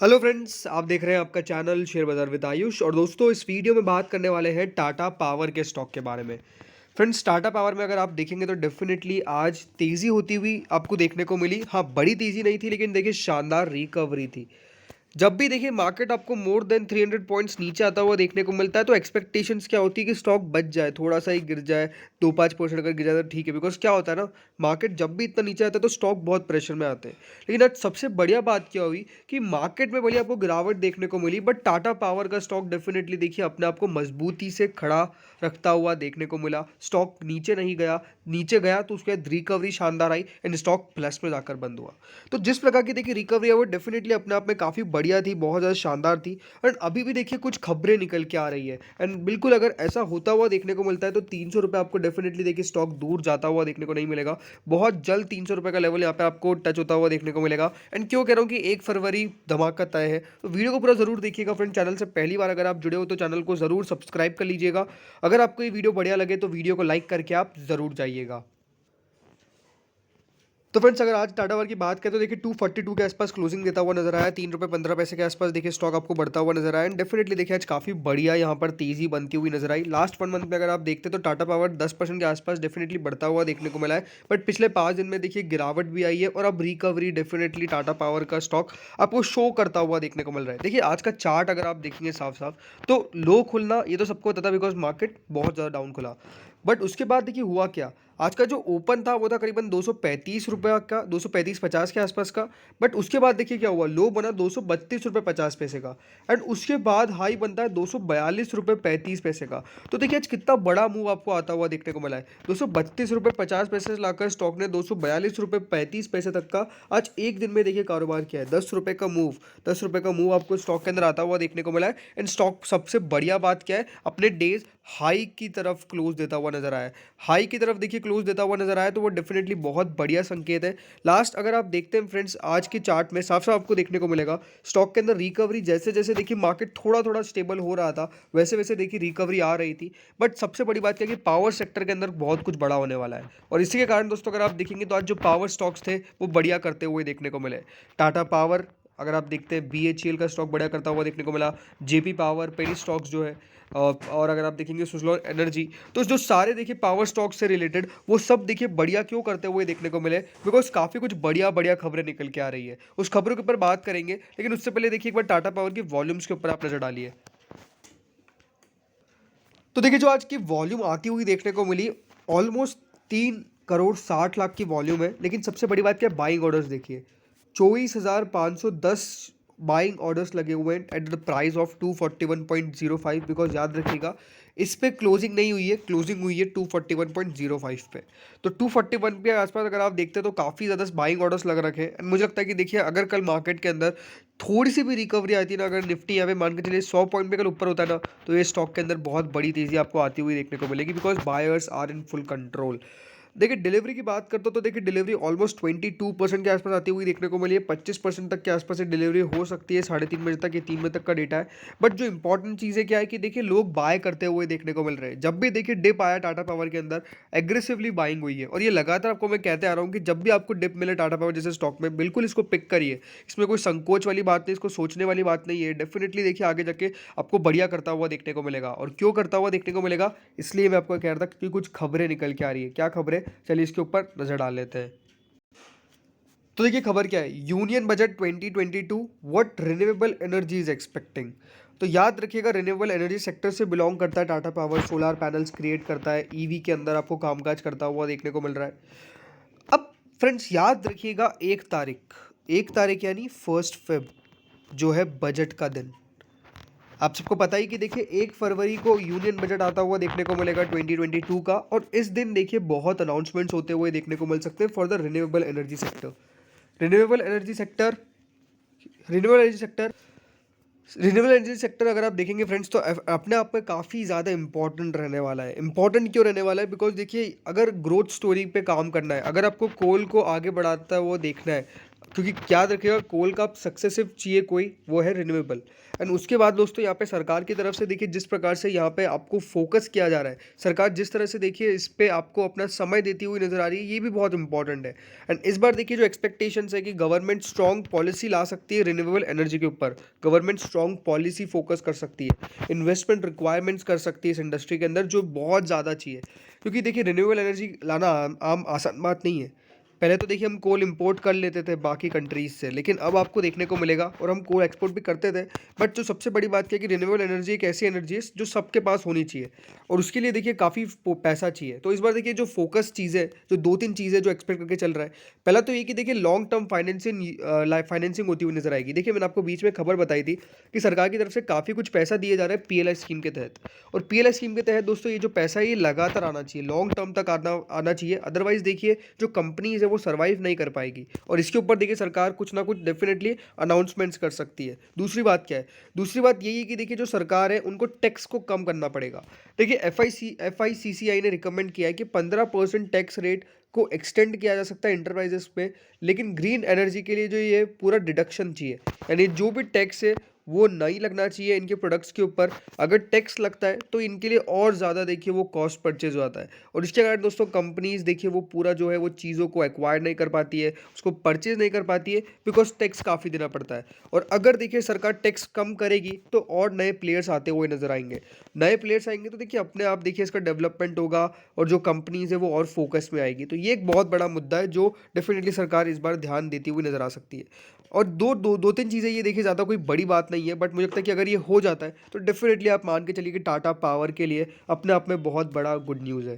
Hello friends, आप देख रहे हैं आपका चैनल शेयर बाजार विद आयुष। और दोस्तों, इस वीडियो में बात करने वाले हैं टाटा पावर के स्टॉक के बारे में। फ्रेंड्स, टाटा पावर में अगर आप देखेंगे तो डेफिनेटली आज तेज़ी होती हुई आपको देखने को मिली। हाँ, बड़ी तेज़ी नहीं थी, लेकिन देखिए शानदार रिकवरी थी। जब भी देखिए मार्केट आपको मोर देन 300 पॉइंट्स नीचे आता हुआ देखने को मिलता है, तो एक्सपेक्टेशंस क्या होती है कि स्टॉक बच जाए, थोड़ा सा ही गिर जाए, 2-5% अगर गिर जाए तो ठीक है। बिकॉज क्या होता है ना, मार्केट जब भी इतना नीचे आता है तो स्टॉक बहुत प्रेशर में आते हैं। लेकिन आज सबसे बढ़िया बात क्या हुई कि मार्केट में भले आपको गिरावट देखने को मिली, बट टाटा पावर का स्टॉक डेफिनेटली देखिए अपने आप को मजबूती से खड़ा रखता हुआ देखने को मिला। स्टॉक नीचे नहीं गया, नीचे गया तो उसके बाद रिकवरी शानदार आई एंड स्टॉक प्लस में जाकर बंद हुआ। तो जिस प्रकार की देखिए रिकवरी है वो डेफिनेटली अपने आप में काफ़ी बढ़िया थी, बहुत ज़्यादा शानदार थी। एंड अभी भी देखिए कुछ खबरें निकल के आ रही है, एंड बिल्कुल अगर ऐसा होता हुआ देखने को मिलता है तो 300 रुपये आपको डेफिनेटली देखिए स्टॉक दूर जाता हुआ देखने को नहीं मिलेगा। बहुत जल्द 300 रुपये का लेवल यहाँ पे आपको टच होता हुआ देखने को मिलेगा। एंड क्यों कह रहा हूँ कि 1 फरवरी धमाका तय है, तो वीडियो को पूरा जरूर देखिएगा फ्रेंड। चैनल से पहली बार अगर आप जुड़े हो तो चैनल को जरूर सब्सक्राइब कर लीजिएगा। अगर आपको ये वीडियो बढ़िया लगे तो वीडियो को लाइक करके आप जरूर जाइएगा। तो फ्रेंड्स, अगर आज टाटा पावर की बात करें तो देखिए 242 के आसपास क्लोजिंग देता हुआ नजर आया, 3 रुपये 15 पैसे के आसपास देखिए स्टॉक आपको बढ़ता हुआ नजर आया। एंड डेफिनेटली देखिए आज काफी बढ़िया यहाँ पर तेजी बनती हुई नजर आई। लास्ट 1 मंथ में अगर आप देखते तो टाटा पावर 10% के आसपास डेफिनेटली बढ़ता हुआ देखने को मिला है। बट पिछले 5 दिन में देखिए गिरावट भी आई है और अब रिकवरी डेफिनेटली टाटा पावर का स्टॉक आपको शो करता हुआ देखने को मिल रहा है। देखिए आज का चार्ट अगर आप देखेंगे साफ साफ, तो लो खुलना ये तो सबको पता था बिकॉज मार्केट बहुत ज़्यादा डाउन खुला। बट उसके बाद देखिए हुआ क्या, आज का जो ओपन था वो था करीबन 235 रुपये का, 235-50 के आसपास का। बट उसके बाद देखिए क्या हुआ, लो बना 232 रुपये 50 पैसे का। एंड उसके बाद हाई बनता है 242 रुपये 35 पैसे का। तो देखिए आज कितना बड़ा मूव आपको आता हुआ देखने को मिला है। 232 रुपये 50 पैसे से लाकर स्टॉक ने 242 रुपये 35 पैसे तक का आज एक दिन में देखिए कारोबार किया है। 10 रुपये का मूव, 10 रुपये का मूव आपको स्टॉक के अंदर आता हुआ देखने को मिला है। एंड स्टॉक सबसे बढ़िया बात क्या है, अपने डेज हाई की तरफ क्लोज देता हुआ नजर आया है। हाई की तरफ देखिए क्लोज देता हुआ नजर आया, तो वो डेफिनेटली बहुत बढ़िया संकेत है। लास्ट अगर आप देखते हैं फ्रेंड्स, आज के चार्ट में साफ साफ आपको देखने को मिलेगा स्टॉक के अंदर रिकवरी जैसे जैसे देखिए मार्केट थोड़ा थोड़ा स्टेबल हो रहा था, वैसे वैसे देखिए रिकवरी आ रही थी। बट सबसे बड़ी बात क्या है कि पावर सेक्टर के अंदर बहुत कुछ बड़ा होने वाला है, और इसी के कारण दोस्तों अगर आप देखेंगे तो आज जो पावर स्टॉक्स थे वो बढ़िया करते हुए देखने को मिले। टाटा पावर अगर आप देखते हैं, BHEL का स्टॉक बढ़िया करता हुआ देखने को मिला, JP पावर, पेनी स्टॉक्स जो है, और अगर आप देखेंगे सुजलॉन एनर्जी, तो जो सारे देखिए पावर स्टॉक से रिलेटेड वो सब देखिए बढ़िया क्यों करते हुए देखने को मिले, बिकॉज काफ़ी कुछ बढ़िया बढ़िया खबरें निकल के आ रही है। उस खबरों के ऊपर बात करेंगे, लेकिन उससे पहले देखिए एक बार टाटा पावर की वॉल्यूम्स के ऊपर आप नजर डालिए। तो देखिए जो आज की वॉल्यूम आती हुई देखने को मिली, ऑलमोस्ट 3 करोड़ 60 लाख की वॉल्यूम है। लेकिन सबसे बड़ी बात क्या है, बाइंग ऑर्डर्स देखिए, 24,510 बाइंग ऑर्डर्स लगे हुए हैं at the price of 241.05। Because याद रखिएगा इस पे क्लोजिंग नहीं हुई है, क्लोजिंग हुई है 241.05 पे। तो 241 के आसपास अगर आप देखते हैं तो काफ़ी ज़्यादा बाइंग ऑर्डर्स लग रखे हैं। एंड मुझे लगता है कि देखिए अगर कल मार्केट के अंदर थोड़ी सी भी रिकवरी आती है ना, अगर निफ्टी यहाँ पे मान के चलिए 100 पॉइंट पे कल ऊपर होता है ना, तो ये स्टॉक के अंदर बहुत बड़ी तेज़ी आपको आती हुई देखने को मिलेगी, because buyers are in full control. देखिए डिलीवरी की बात करते हो तो देखिए डिलीवरी ऑलमोस्ट 22% के आसपास आती हुई देखने को मिली है। 25% तक के आसपास डिलीवरी हो सकती है 3:30 बजे तक, ये 3 बजे तक का डेटा है। बट जो इंपॉर्टेंट चीज़ है क्या है कि देखिए लोग बाय करते हुए देखने को मिल रहे हैं। जब भी देखिए डिप आया टाटा पावर के अंदर, एग्रेसिवली बाइंग हुई है। और ये लगातार आपको मैं कहते आ रहा हूँ कि जब भी आपको डिप मिले टाटा पावर जैसे स्टॉक में, बिल्कुल इसको पिक करिए। इसमें कोई संकोच वाली बात नहीं, इसको सोचने वाली बात नहीं है। डेफिनेटली देखिए आगे जाके आपको बढ़िया करता हुआ देखने को मिलेगा। और क्यों करता हुआ देखने को मिलेगा, इसलिए मैं आपको कह रहा था कि कुछ खबरें निकल के आ रही है। क्या खबरें, चलिए इसके ऊपर नजर डाल लेते हैं। तो देखिए खबर क्या है, union budget 2022 what renewable energy is expecting. तो याद रखिएगा रिन्यूएबल एनर्जी सेक्टर से बिलोंग करता है Tata power. Solar panels create करता है, ईवी के अंदर आपको कामकाज करता हुआ देखने को मिल रहा है। अब फ्रेंड्स याद रखिएगा 1 तारीख, 1 तारीख यानी 1 फेब जो है बजट का दिन। आप सबको पता ही कि देखिए 1 फरवरी को यूनियन बजट आता हुआ देखने को मिलेगा 2022 का, और इस दिन देखिए बहुत अनाउंसमेंट्स होते हुए देखने को मिल सकते हैं for the renewable energy sector. Renewable energy sector renewable energy sector renewable energy sector अगर आप देखेंगे फ्रेंड्स तो अपने आप में काफ़ी ज़्यादा इंपॉर्टेंट रहने वाला है। इंपॉर्टेंट क्यों रहने वाला है, बिकॉज देखिए अगर ग्रोथ स्टोरी पे काम करना है, अगर आपको कोल को आगे बढ़ाता है वो देखना है, क्योंकि याद रखिएगा कोल का सक्सेसिव चाहिए कोई, वो है रिन्यूएबल। एंड उसके बाद दोस्तों यहाँ पे सरकार की तरफ से देखिए जिस प्रकार से यहाँ पे आपको फोकस किया जा रहा है, सरकार जिस तरह से देखिए इस पे आपको अपना समय देती हुई नजर आ रही है, ये भी बहुत इंपॉर्टेंट है। एंड इस बार देखिए जो एक्सपेक्टेशंस है कि गवर्नमेंट स्ट्रॉन्ग पॉलिसी ला सकती है रिन्यूएबल एनर्जी के ऊपर, गवर्नमेंट स्ट्रॉन्ग पॉलिसी फोकस कर सकती है, इन्वेस्टमेंट रिक्वायरमेंट्स कर सकती है इस इंडस्ट्री के अंदर, जो बहुत ज़्यादा चाहिए। क्योंकि देखिए रिन्यूएबल एनर्जी लाना आम आसान बात नहीं है। पहले तो देखिए हम कोल इंपोर्ट कर लेते थे बाकी कंट्रीज से, लेकिन अब आपको देखने को मिलेगा, और हम कोल एक्सपोर्ट भी करते थे, बट जो सबसे बड़ी बात क्या है कि रिन्यूएबल एनर्जी एक ऐसी एनर्जी है जो सबके पास होनी चाहिए, और उसके लिए देखिए काफ़ी पैसा चाहिए। तो इस बार देखिए जो फोकस चीज़ है, जो दो तीन चीज़ें जो एक्सपेक्ट करके चल रहा है, पहला तो ये कि देखिए लॉन्ग टर्म फाइनेंसिंग होती हुई नजर आएगी। देखिए मैंने आपको बीच में खबर बताई थी कि सरकार की तरफ से काफ़ी कुछ पैसा दिया जा रहा है पीएलआई स्कीम के तहत, और पीएलआई स्कीम के तहत दोस्तों ये जो पैसा है ये लगातार आना चाहिए, लॉन्ग टर्म तक आना आना चाहिए। अदरवाइज देखिए जो कंपनीज है वो सर्वाइव नहीं कर पाएगी, और इसके ऊपर देखिए सरकार कुछ ना कुछ डेफिनेटली अनाउंसमेंट्स कर सकती है। दूसरी बात क्या है? दूसरी बात यही है कि देखिए जो सरकार है उनको टैक्स को कम करना पड़ेगा। देखिए एफ आई सी सी आई ने रिकमेंड किया है कि 15% टैक्स रेट को एक्सटेंड किया जा सकता है इंटरप्राइजेस पे, लेकिन ग्रीन एनर्जी के लिए जो ये पूरा डिडक्शन चाहिए, यानी जो भी टैक्स है वो नहीं लगना चाहिए इनके प्रोडक्ट्स के ऊपर। अगर टैक्स लगता है तो इनके लिए और ज़्यादा देखिए वो कॉस्ट परचेज हो जाता है, और इसके कारण दोस्तों कंपनीज देखिए वो पूरा जो है वो चीज़ों को एक्वायर नहीं कर पाती है, उसको परचेज नहीं कर पाती है, बिकॉज टैक्स काफ़ी देना पड़ता है। और अगर देखिए सरकार टैक्स कम करेगी तो और नए प्लेयर्स आते हुए नजर आएंगे, नए प्लेयर्स आएंगे तो देखिए अपने आप देखिए इसका डेवलपमेंट होगा, और जो कंपनीज है वो और फोकस में आएगी। तो ये एक बहुत बड़ा मुद्दा है जो डेफिनेटली सरकार इस बार ध्यान देती हुई नजर आ सकती है। और दो तीन चीज़ें ये देखिए ज़्यादा कोई बड़ी बात नहीं है, बट मुझे लगता है कि अगर ये हो जाता है तो डेफिनेटली आप मान के चलिए कि टाटा पावर के लिए अपने आप में बहुत बड़ा गुड न्यूज़ है।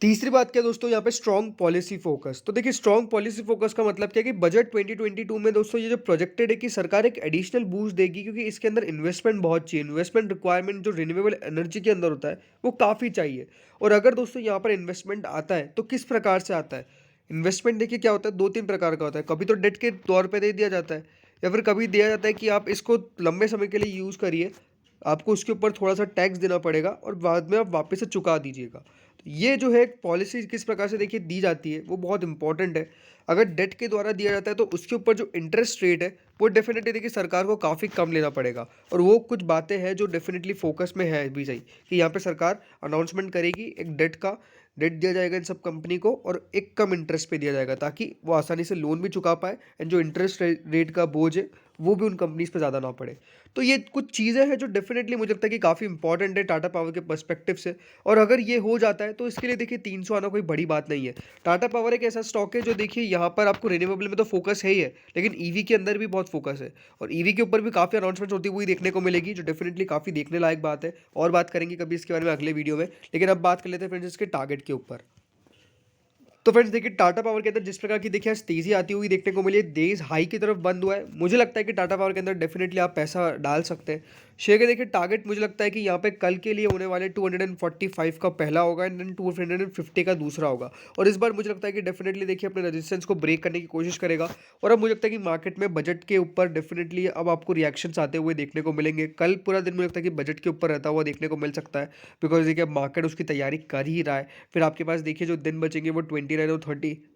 तीसरी बात क्या है दोस्तों, यहाँ पे स्ट्रॉन्ग पॉलिसी फोकस। तो देखिए स्ट्रॉन्ग पॉलिसी फोकस का मतलब क्या है कि बजट 2022 में दोस्तों ये जो प्रोजेक्टेड है कि सरकार एक एडिशनल बूस्ट देगी, क्योंकि इसके अंदर इन्वेस्टमेंट बहुत चाहिए। इन्वेस्टमेंट रिक्वायरमेंट जो रिन्यूएबल एनर्जी के अंदर होता है वो काफ़ी चाहिए। और अगर दोस्तों यहाँ पर इन्वेस्टमेंट आता है तो किस प्रकार से आता है? इन्वेस्टमेंट देखिए क्या होता है, दो तीन प्रकार का होता है। कभी तो डेट के तौर पर दे दिया जाता है, या फिर कभी दिया जाता है कि आप इसको लंबे समय के लिए यूज़ करिए, आपको उसके ऊपर थोड़ा सा टैक्स देना पड़ेगा और बाद में आप वापस से चुका दीजिएगा। तो ये जो है पॉलिसी किस प्रकार से देखिए दी जाती है वो बहुत इंपॉर्टेंट है। अगर डेट के द्वारा दिया जाता है तो उसके ऊपर जो इंटरेस्ट रेट है वो डेफिनेटली देखिए सरकार को काफ़ी कम लेना पड़ेगा, और वो कुछ बातें हैं जो डेफिनेटली फोकस में है भी सही, कि यहाँ पे सरकार अनाउंसमेंट करेगी एक डेट दिया जाएगा इन सब कंपनी को, और एक कम इंटरेस्ट पे दिया जाएगा ताकि वो आसानी से लोन भी चुका पाए, एंड जो इंटरेस्ट रेट का बोझ है वो भी उन कंपनीज पे ज़्यादा ना पड़े। तो ये कुछ चीज़ें हैं जो डेफिनेटली मुझे लगता है कि काफ़ी इंपॉर्टेंट है टाटा पावर के पर्सपेक्टिव से, और अगर ये हो जाता है तो इसके लिए देखिए 300 आना कोई बड़ी बात नहीं है। टाटा पावर एक ऐसा स्टॉक है जो देखिए यहाँ पर आपको रिन्यूएबल में तो फोकस है ही है, लेकिन ईवी के अंदर भी बहुत फोकस है, और ईवी के ऊपर भी काफ़ी अनाउंसमेंट होती हुई देखने को मिलेगी, जो डेफिनेटली काफ़ी देखने लायक बात है। और बात करेंगे कभी इसके बारे में अगले वीडियो में, लेकिन अब बात कर लेते हैं फ्रेंड्स इसके टारगेट के ऊपर। तो फ्रेंड्स देखिए टाटा पावर के अंदर जिस प्रकार की देखिए आज तेजी आती हुई देखने को मिली है, देश हाई की तरफ बंद हुआ है। मुझे लगता है कि टाटा पावर के अंदर डेफिनेटली आप पैसा डाल सकते हैं। शेयर के देखिए टारगेट मुझे लगता है कि यहाँ पे कल के लिए होने वाले 245 का पहला होगा, एंड देन 250 का दूसरा होगा। और इस बार मुझे लगता है कि डेफिनेटली देखिए अपने रेजिस्टेंस को ब्रेक करने की कोशिश करेगा। और अब मुझे लगता है कि मार्केट में बजट के ऊपर डेफिनेटली अब आपको रिएक्शंस आते हुए देखने को मिलेंगे। कल पूरा दिन मुझे लगता है कि बजट के ऊपर रहता हुआ देखने को मिल सकता है, बिकॉज देखिए अब मार्केट उसकी तैयारी कर ही रहा है। फिर आपके पास देखिए जो दिन बचेंगे वो 29 और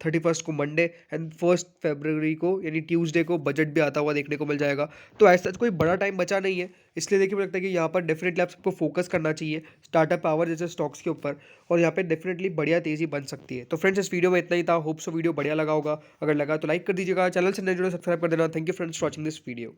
31 को मंडे, एंड 1 फरवरी को यानी ट्यूसडे को बजट भी आता हुआ देखने को मिल जाएगा। तो ऐसा कोई बड़ा टाइम बचा नहीं है, इसलिए देखिए मुझे लगता है कि यहाँ पर डेफिनेटली आप सबको फोकस करना चाहिए टाटा पावर जैसे स्टॉक्स के ऊपर, और यहाँ पे डेफिनेटली बढ़िया तेजी बन सकती है। तो फ्रेंड्स इस वीडियो में इतना ही था, होप सो वीडियो बढ़िया लगा होगा। अगर लगा तो लाइक कर दीजिएगा, चैनल से नए जुड़े सब्सक्राइब कर देना। Thank you friends for watching this video.